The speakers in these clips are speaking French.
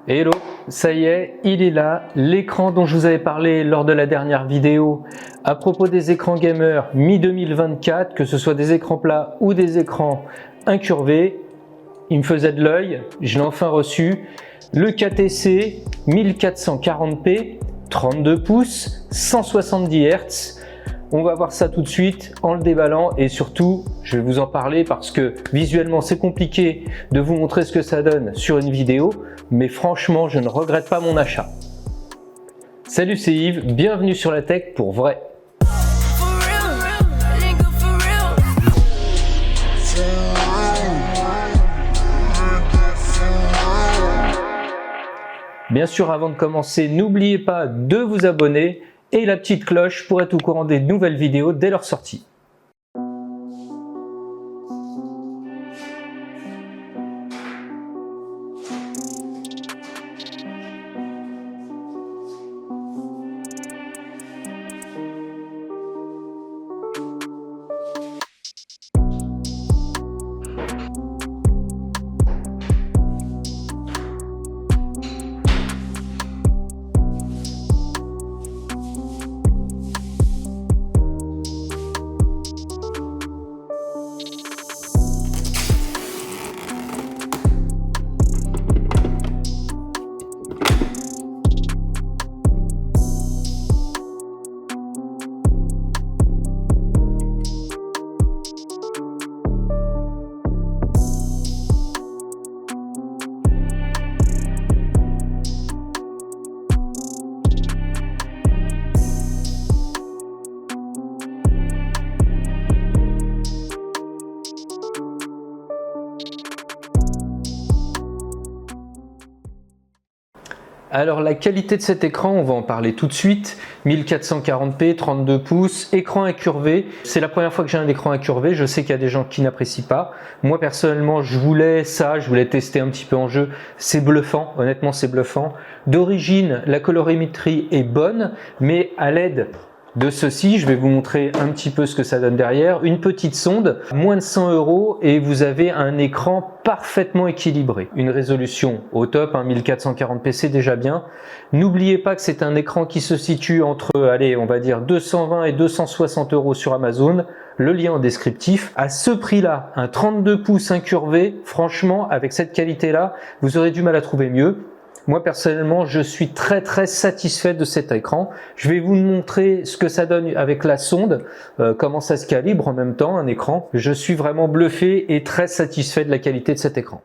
Hello, ça y est, il est là, l'écran dont je vous avais parlé lors de la dernière vidéo à propos des écrans gamer mi-2024, que ce soit des écrans plats ou des écrans incurvés. Il me faisait de l'œil, je l'ai enfin reçu, le KTC 1440p, 32 pouces, 170 Hz. On va voir ça tout de suite en le déballant et surtout je vais vous en parler parce que visuellement c'est compliqué de vous montrer ce que ça donne sur une vidéo, mais franchement je ne regrette pas mon achat. Salut, c'est Yves, bienvenue sur la tech pour vrai. Bien sûr, avant de commencer, n'oubliez pas de vous abonner et la petite cloche pour être au courant des nouvelles vidéos dès leur sortie. Alors la qualité de cet écran, on va en parler tout de suite. 1440p, 32 pouces, écran incurvé. C'est la première fois que j'ai un écran incurvé, je sais qu'il y a des gens qui n'apprécient pas. Moi personnellement, je voulais tester un petit peu en jeu. C'est bluffant, honnêtement c'est bluffant. D'origine, la colorimétrie est bonne, mais à l'aide de ceci, je vais vous montrer un petit peu ce que ça donne derrière. Une petite sonde, moins de 100 € et vous avez un écran parfaitement équilibré. Une résolution au top, 1440p c'est déjà bien. N'oubliez pas que c'est un écran qui se situe entre, allez, on va dire 220 et 260 € sur Amazon. Le lien en descriptif. À ce prix-là, un 32 pouces incurvé, franchement, avec cette qualité-là, vous aurez du mal à trouver mieux. Moi personnellement, je suis très satisfait de cet écran. Je vais vous montrer ce que ça donne avec la sonde, comment ça se calibre en même temps, un écran. Je suis vraiment bluffé et très satisfait de la qualité de cet écran.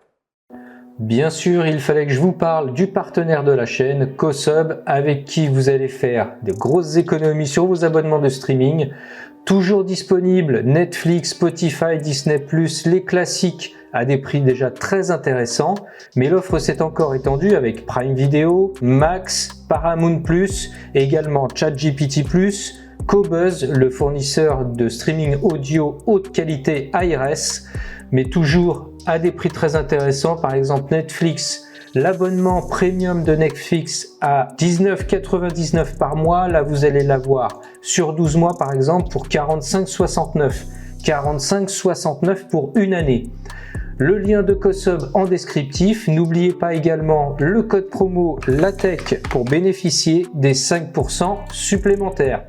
Bien sûr, il fallait que je vous parle du partenaire de la chaîne, CoSub, avec qui vous allez faire de grosses économies sur vos abonnements de streaming. Toujours disponible Netflix, Spotify, Disney+, les classiques à des prix déjà très intéressants. Mais l'offre s'est encore étendue avec Prime Video, Max, Paramount+, et également ChatGPT+, Qobuz, le fournisseur de streaming audio haute qualité ARS, mais toujours à des prix très intéressants. Par exemple Netflix, l'abonnement premium de Netflix à 19,99 € par mois, là vous allez l'avoir sur 12 mois par exemple pour 45,69 €. 45,69 € pour une année. Le lien de CoSub en descriptif. N'oubliez pas également le code promo LATECH pour bénéficier des 5% supplémentaires.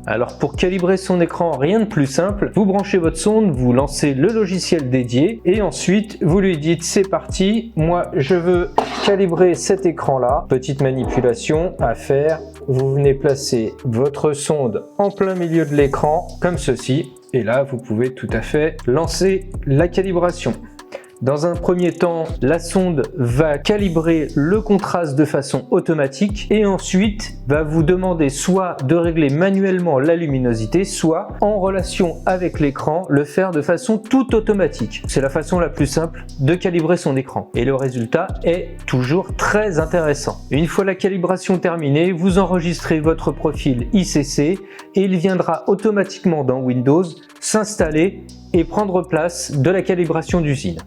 Alors pour calibrer son écran, rien de plus simple, vous branchez votre sonde, vous lancez le logiciel dédié et ensuite vous lui dites c'est parti, moi je veux calibrer cet écran là. Petite manipulation à faire, vous venez placer votre sonde en plein milieu de l'écran comme ceci et là vous pouvez tout à fait lancer la calibration. Dans un premier temps, la sonde va calibrer le contraste de façon automatique et ensuite va vous demander soit de régler manuellement la luminosité, soit en relation avec l'écran, le faire de façon tout automatique. C'est la façon la plus simple de calibrer son écran et le résultat est toujours très intéressant. Une fois la calibration terminée, vous enregistrez votre profil ICC et il viendra automatiquement dans Windows s'installer et prendre place de la calibration d'usine.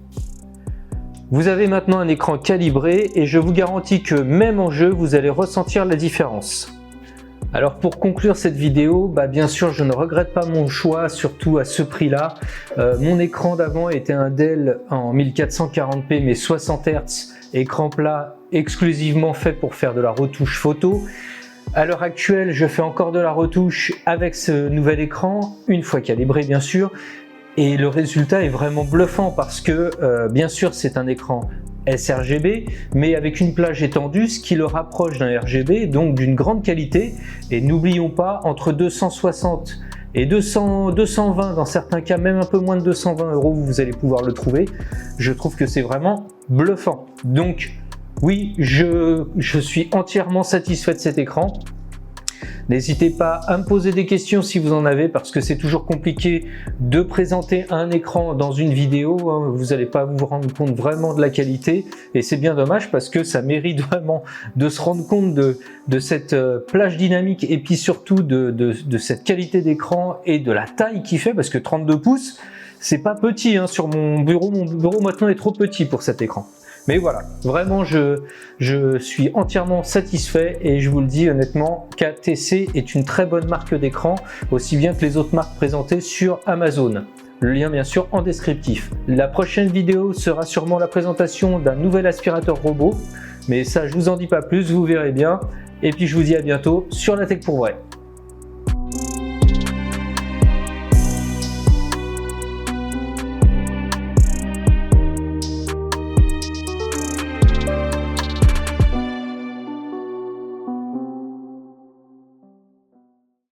Vous avez maintenant un écran calibré et je vous garantis que même en jeu, vous allez ressentir la différence. Alors pour conclure cette vidéo, bien sûr je ne regrette pas mon choix, surtout à ce prix-là. Mon écran d'avant était un Dell en 1440p mais 60 Hz écran plat exclusivement fait pour faire de la retouche photo. À l'heure actuelle, je fais encore de la retouche avec ce nouvel écran, une fois calibré bien sûr, et le résultat est vraiment bluffant parce que bien sûr c'est un écran sRGB, mais avec une plage étendue, ce qui le rapproche d'un RGB, donc d'une grande qualité. Et n'oublions pas, entre 260 et 220, dans certains cas même un peu moins de 220 €, vous allez pouvoir le trouver. Je trouve que c'est vraiment bluffant. Donc oui, je suis entièrement satisfait de cet écran. N'hésitez pas à me poser des questions si vous en avez, parce que c'est toujours compliqué de présenter un écran dans une vidéo. Vous n'allez pas vous rendre compte vraiment de la qualité et c'est bien dommage parce que ça mérite vraiment de se rendre compte de cette plage dynamique et puis surtout de cette qualité d'écran et de la taille qu'il fait, parce que 32 pouces, c'est pas petit hein, sur mon bureau maintenant est trop petit pour cet écran. Mais voilà, vraiment je suis entièrement satisfait et je vous le dis honnêtement, KTC est une très bonne marque d'écran, aussi bien que les autres marques présentées sur Amazon. Le lien bien sûr en descriptif. La prochaine vidéo sera sûrement la présentation d'un nouvel aspirateur robot, mais ça je vous en dis pas plus, vous verrez bien. Et puis je vous dis à bientôt sur La Tech pour Vrai.